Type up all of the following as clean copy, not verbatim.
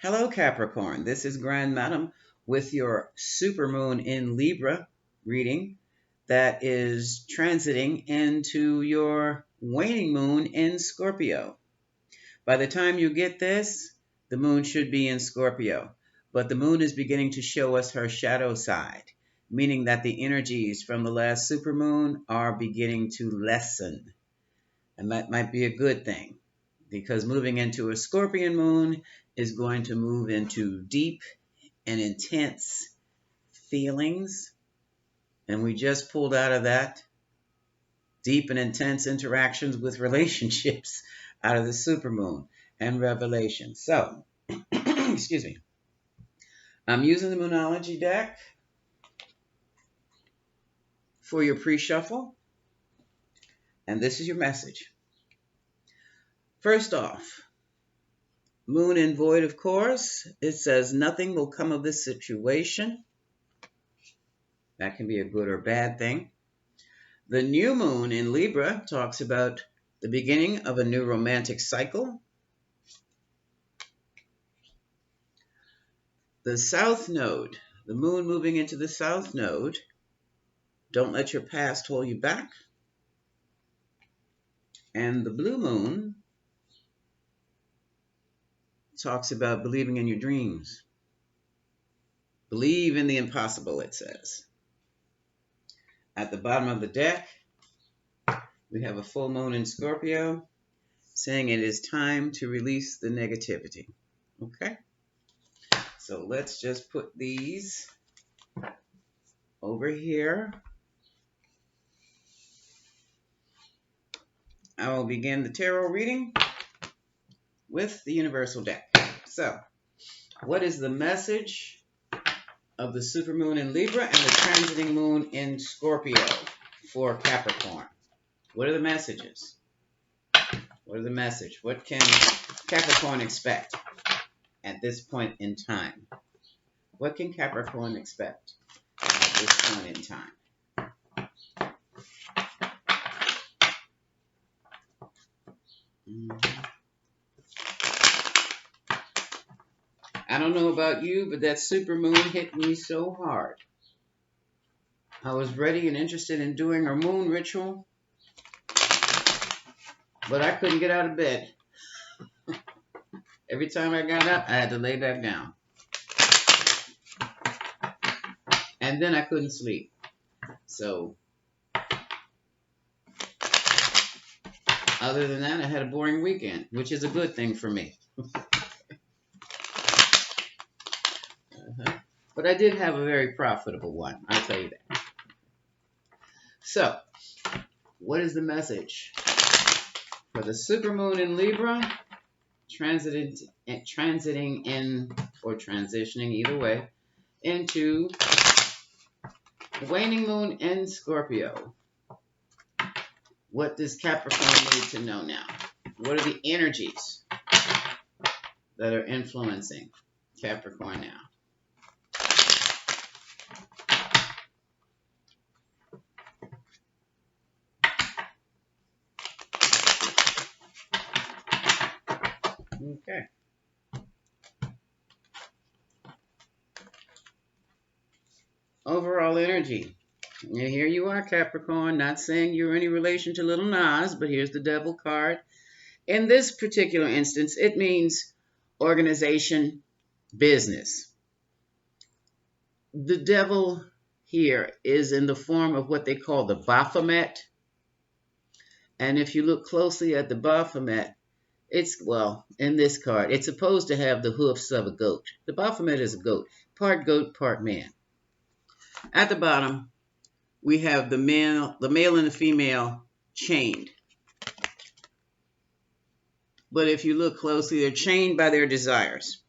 Hello, Capricorn. This is Grand Madam with your supermoon in Libra reading that is transiting into your waning moon in Scorpio. By the time you get this, the moon should be in Scorpio, but the moon is beginning to show us her shadow side, meaning that the energies from the last supermoon are beginning to lessen. And that might be a good thing because moving into a Scorpion moon is going to move into deep and intense feelings. And we just pulled out of that deep and intense interactions with relationships out of the supermoon and revelation. So, excuse me. I'm using the Moonology deck for your pre-shuffle, and this is your message. First off, Moon in Void, of course. It says nothing will come of this situation. That can be a good or bad thing. The new moon in Libra talks about the beginning of a new romantic cycle. The South Node, the moon moving into the South Node. Don't let your past hold you back. And the blue moon talks about believing in your dreams. Believe in the impossible, it says. At the bottom of the deck, we have a full moon in Scorpio saying it is time to release the negativity. Okay? So let's just put these over here. I will begin the tarot reading with the universal deck. So, what is the message of the supermoon in Libra and the transiting moon in Scorpio for Capricorn? What are the messages? What are the message? What can Capricorn expect at this point in time? What can Capricorn expect at this point in time? I don't know about you, but that supermoon hit me so hard. I was ready and interested in doing our moon ritual, but I couldn't get out of bed. Every time I got up, I had to lay back down. And then I couldn't sleep. So, other than that, I had a boring weekend, which is a good thing for me. But I did have a very profitable one, I'll tell you that. So, what is the message for the supermoon in Libra, transiting in, or transitioning either way, into the waning moon in Scorpio? What does Capricorn need to know now? What are the energies that are influencing Capricorn now? Okay. Overall energy. And here you are, Capricorn. Not saying you're any relation to Little Nas, but here's the Devil card. In this particular instance, it means organization, business. The Devil here is in the form of what they call the Baphomet. And if you look closely at the Baphomet, it's, well, in this card, it's supposed to have the hoofs of a goat. The Baphomet is a goat, part man. At the bottom, we have the male and the female chained. But if you look closely, they're chained by their desires.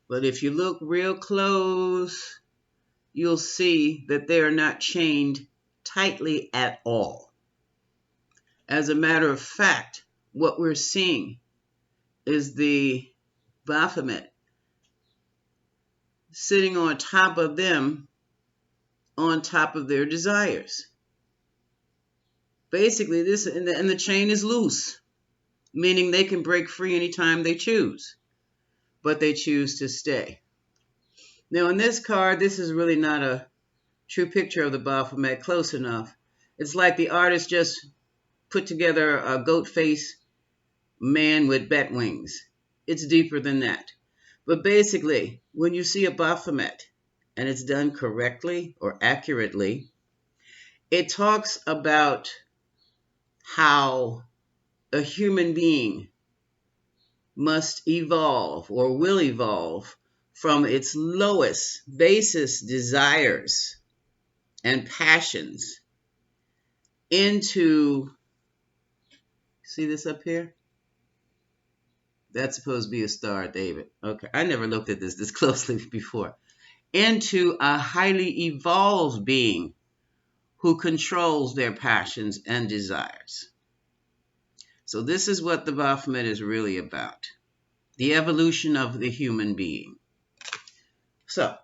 But if you look real close, you'll see that they are not chained tightly at all. As a matter of fact, what we're seeing is the Baphomet sitting on top of them, on top of their desires. Basically, this and the chain is loose, meaning they can break free anytime they choose. but they choose to stay. Now in this card, this is really not a true picture of the Baphomet close enough. It's like the artist just put together a goat face man with bat wings. It's deeper than that. But basically, when you see a Baphomet and it's done correctly or accurately, it talks about how a human being must evolve or will evolve from its lowest, basest desires and passions into, see this up here? That's supposed to be a star, David. Okay, I never looked at this closely before. Into a highly evolved being who controls their passions and desires. So this is what the Baphomet is really about. The evolution of the human being. So,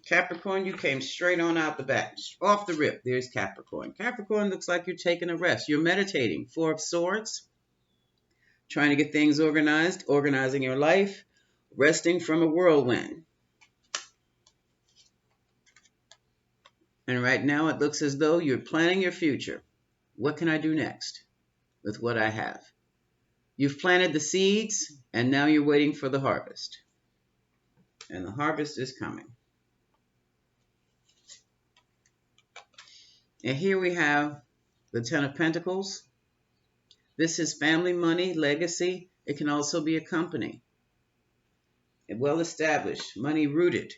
Capricorn, you came straight on out the back. Off the rip, there's Capricorn. Capricorn looks like you're taking a rest. You're meditating. Four of Swords. Trying to get things organized. Organizing your life. Resting from a whirlwind. And right now it looks as though you're planning your future. What can I do next with what I have? You've planted the seeds, and now you're waiting for the harvest. And the harvest is coming. And here we have the Ten of Pentacles. This is family, money, legacy. It can also be a company. Well established, money rooted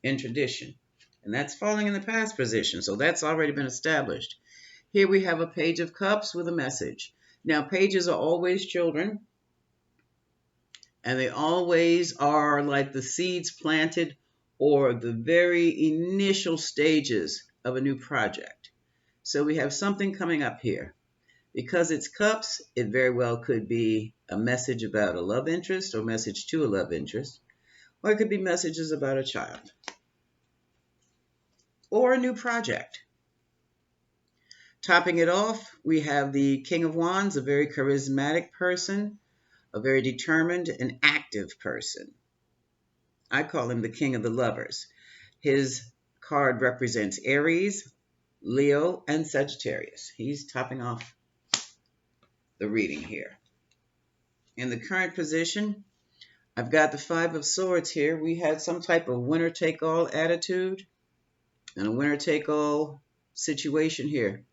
in tradition. And that's falling in the past position, so that's already been established. Here we have a Page of Cups with a message. Now, pages are always children, and they always are like the seeds planted or the very initial stages of a new project. So we have something coming up here. Because it's cups, it very well could be a message about a love interest or message to a love interest, or it could be messages about a child or a new project. Topping it off, we have the King of Wands, a very charismatic person, a very determined and active person. I call him the King of the Lovers. His card represents Aries, Leo, and Sagittarius. He's topping off the reading here. In the current position, I've got the Five of Swords here. We had some type of winner-take-all attitude and a winner-take-all situation here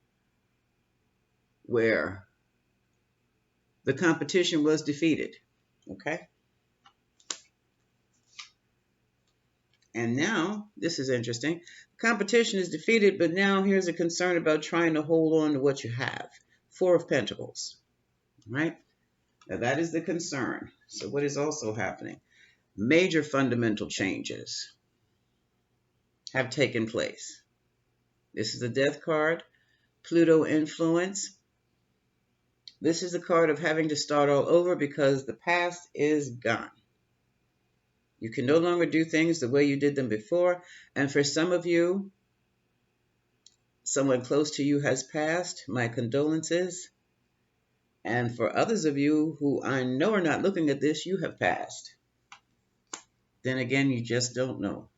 where the competition was defeated, okay? And now, this is interesting. Competition is defeated, but now here's a concern about trying to hold on to what you have. Four of Pentacles, right? Now that is the concern. So what is also happening? Major fundamental changes have taken place. This is the Death card, Pluto influence. This is the card of having to start all over because the past is gone. You can no longer do things the way you did them before. And for some of you, someone close to you has passed. My condolences. And for others of you who I know are not looking at this, you have passed. Then again, you just don't know.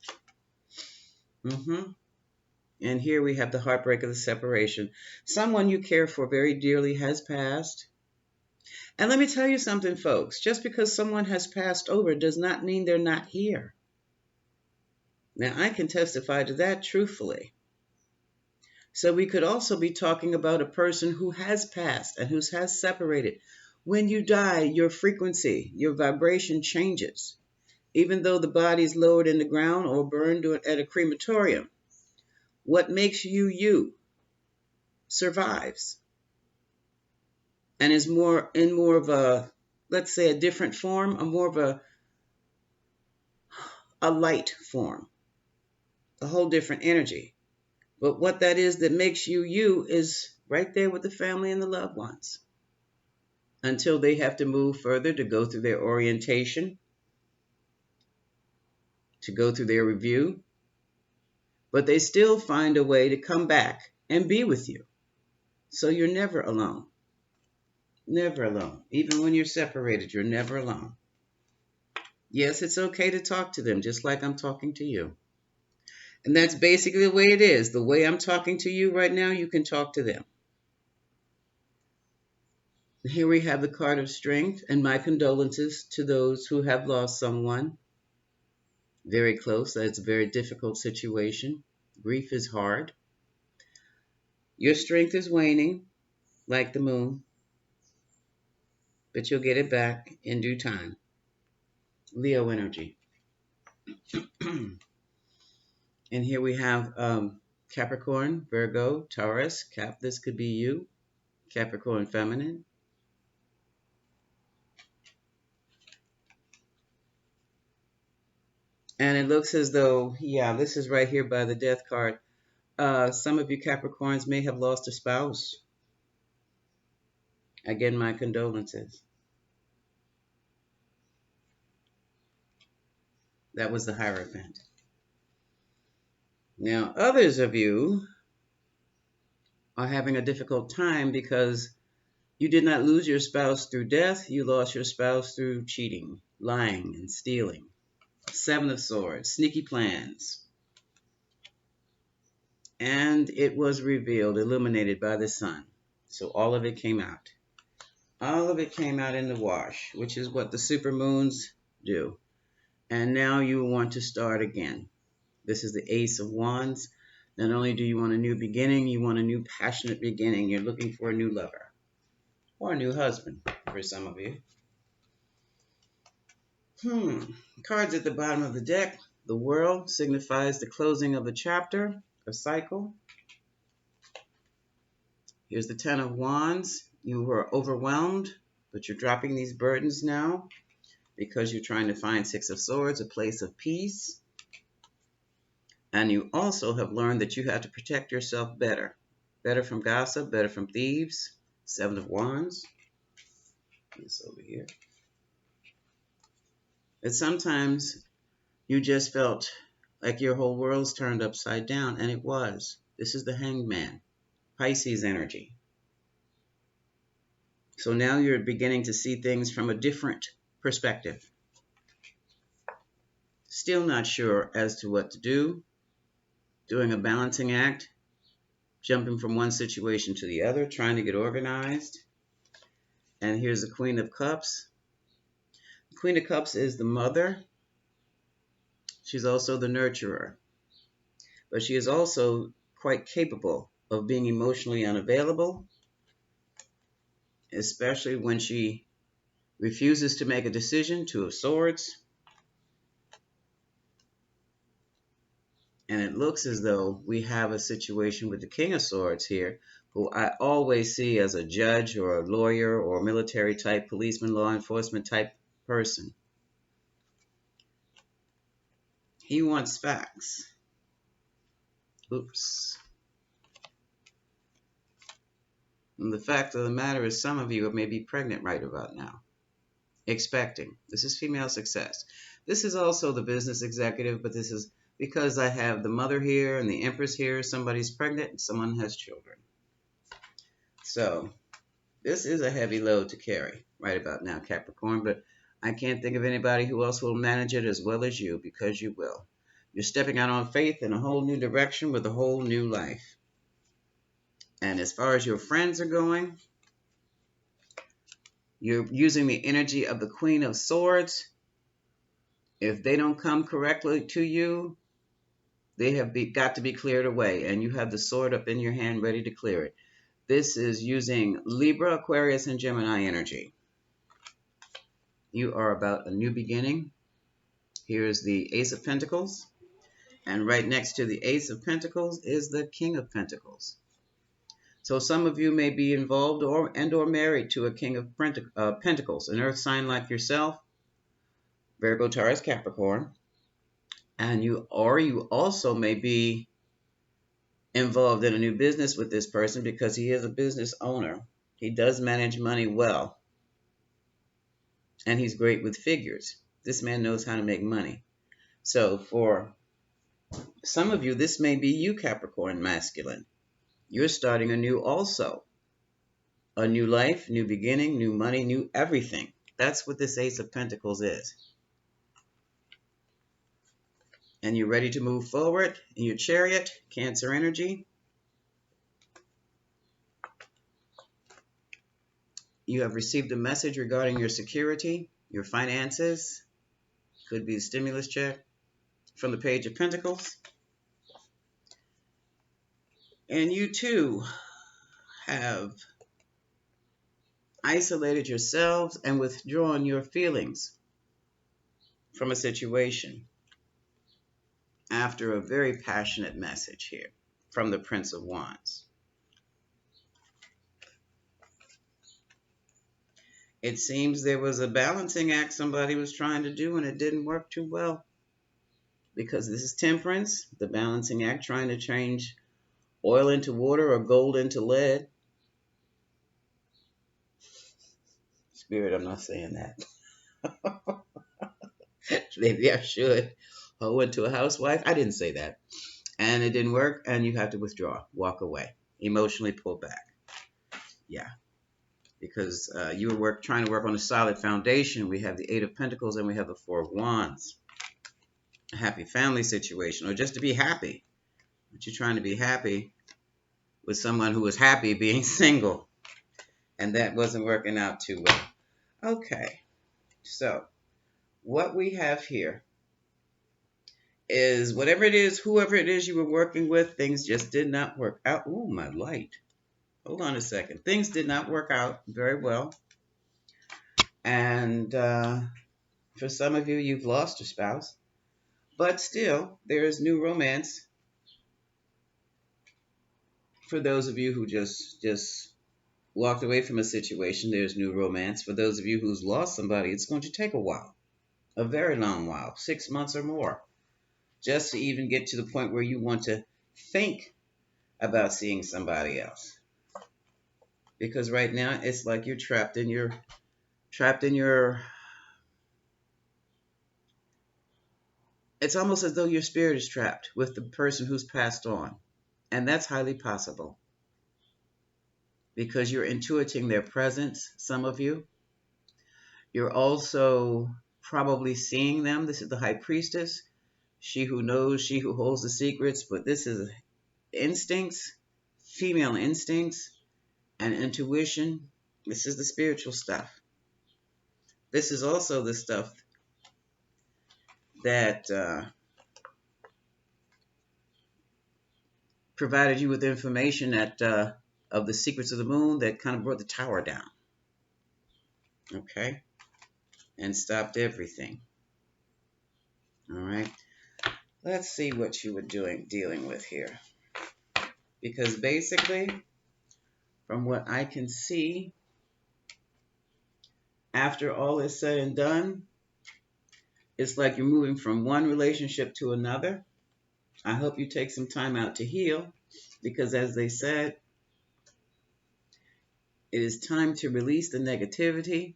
And here we have the heartbreak of the separation. Someone you care for very dearly has passed. And let me tell you something, folks. Just because someone has passed over does not mean they're not here. Now, I can testify to that truthfully. So we could also be talking about a person who has passed and who has separated. When you die, your frequency, your vibration changes. Even though the body is lowered in the ground or burned at a crematorium, what makes you you survives and is more of a, let's say, a different form, a more of a light form, a whole different energy. But what that is that makes you you is right there with the family and the loved ones until they have to move further to go through their orientation, to go through their review. But they still find a way to come back and be with you. So you're never alone. Never alone. Even when you're separated, you're never alone. Yes, it's okay to talk to them, just like I'm talking to you. And that's basically the way it is. The way I'm talking to you right now, you can talk to them. Here we have the card of strength, and my condolences to those who have lost someone very close. That's a very difficult situation. Grief is hard. Your strength is waning, like the moon, but you'll get it back in due time. Leo energy. And here we have Capricorn, Virgo, Taurus, Cap. This could be you, Capricorn feminine. And it looks as though, yeah, this is right here by the death card. Some of you Capricorns may have lost a spouse. Again, my condolences. That was the Hierophant. Now, others of you are having a difficult time because you did not lose your spouse through death. You lost your spouse through cheating, lying, and stealing. Seven of Swords, sneaky plans. And it was revealed, illuminated by the sun. So all of it came out. All of it came out in the wash, which is what the supermoons do. And now you want to start again. This is the Ace of Wands. Not only do you want a new beginning, you want a new passionate beginning. You're looking for a new lover or a new husband for some of you. Cards at the bottom of the deck. The World signifies the closing of a chapter, a cycle. Here's the Ten of Wands. You were overwhelmed, but you're dropping these burdens now because you're trying to find Six of Swords, a place of peace. And you also have learned that you have to protect yourself better. Better from gossip, better from thieves. Seven of Wands. This over here. And sometimes you just felt like your whole world's turned upside down, and it was. This is the Hanged Man, Pisces energy. So now you're beginning to see things from a different perspective. Still not sure as to what to do. Doing a balancing act. Jumping from one situation to the other, trying to get organized. And here's the Queen of Cups. The Queen of Cups is the mother. She's also the nurturer. But she is also quite capable of being emotionally unavailable, especially when she refuses to make a decision. Two of Swords. And it looks as though we have a situation with the King of Swords here, who I always see as a judge or a lawyer or a military type, policeman, law enforcement type person. He wants facts. Oops. And the fact of the matter is some of you may be pregnant right about now. Expecting. This is female success. This is also the business executive, but this is because I have the mother here and the empress here. Somebody's pregnant and someone has children. So this is a heavy load to carry right about now, Capricorn, but I can't think of anybody who else will manage it as well as you, because you will. You're stepping out on faith in a whole new direction with a whole new life. And as far as your friends are going, you're using the energy of the Queen of Swords. If they don't come correctly to you, they have got to be cleared away, and you have the sword up in your hand ready to clear it. This is using Libra, Aquarius, and Gemini energy. You are about a new beginning. Here's the Ace of Pentacles. And right next to the Ace of Pentacles is the King of Pentacles. So some of you may be involved or married to a King of Pentacles, an earth sign like yourself, Virgo, Taurus, Capricorn. And you also may be involved in a new business with this person because he is a business owner. He does manage money well. And he's great with figures. This man knows how to make money. So for some of you, this may be you, Capricorn masculine. You're starting anew also. A new life, new beginning, new money, new everything. That's what this Ace of Pentacles is. and you're ready to move forward in your chariot, Cancer energy. You have received a message regarding your security, your finances. Could be a stimulus check from the Page of Pentacles. And you too have isolated yourselves and withdrawn your feelings from a situation after a very passionate message here from the Prince of Wands. It seems there was a balancing act somebody was trying to do and it didn't work too well, because this is Temperance, the balancing act, trying to change oil into water or gold into lead. Spirit, I'm not saying that. Maybe I should. I went to a housewife. I didn't say that. And it didn't work, and you have to withdraw, walk away, emotionally pull back. Yeah. Because you were trying to work on a solid foundation. We have the Eight of Pentacles and we have the Four of Wands. A happy family situation, or just to be happy. But you're trying to be happy with someone who was happy being single. And that wasn't working out too well. Okay. So, what we have here is whatever it is, whoever it is you were working with, things just did not work out. Ooh, my light. Hold on a second. Things did not work out very well. And for some of you, you've lost a spouse. But still, there is new romance. For those of you who just walked away from a situation, there's new romance. For those of you who's lost somebody, it's going to take a while. A very long while. 6 months or more. Just to even get to the point where you want to think about seeing somebody else. Because right now, it's like you're trapped in your it's almost as though your spirit is trapped with the person who's passed on. And that's highly possible. Because you're intuiting their presence, some of you. You're also probably seeing them. This is the High Priestess. She who knows, she who holds the secrets. But this is instincts, female instincts, and intuition. This is the spiritual stuff. This is also the stuff that provided you with information that of the secrets of the moon that kind of brought the tower down. Okay? And stopped everything. All right? Let's see what you were dealing with here. Because basically, from what I can see, after all is said and done, it's like you're moving from one relationship to another. I hope you take some time out to heal, because as they said, it is time to release the negativity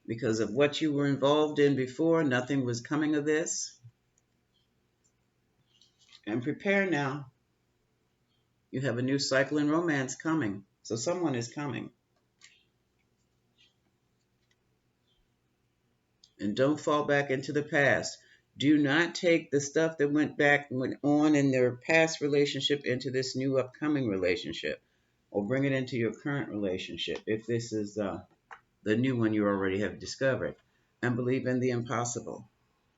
because of what you were involved in before. Nothing was coming of this. And prepare now. You have a new cycle in romance coming. So someone is coming. And don't fall back into the past. Do not take the stuff that went on in their past relationship into this new upcoming relationship, or bring it into your current relationship if this is the new one you already have discovered. And believe in the impossible.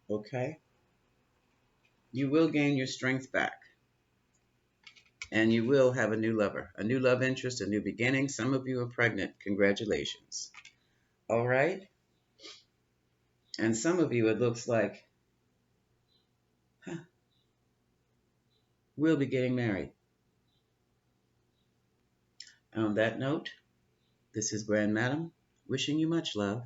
Okay? You will gain your strength back. And you will have a new lover, a new love interest, a new beginning. Some of you are pregnant. Congratulations. All right? And some of you, it looks like, we'll be getting married. And on that note, this is Grand Madam, wishing you much love.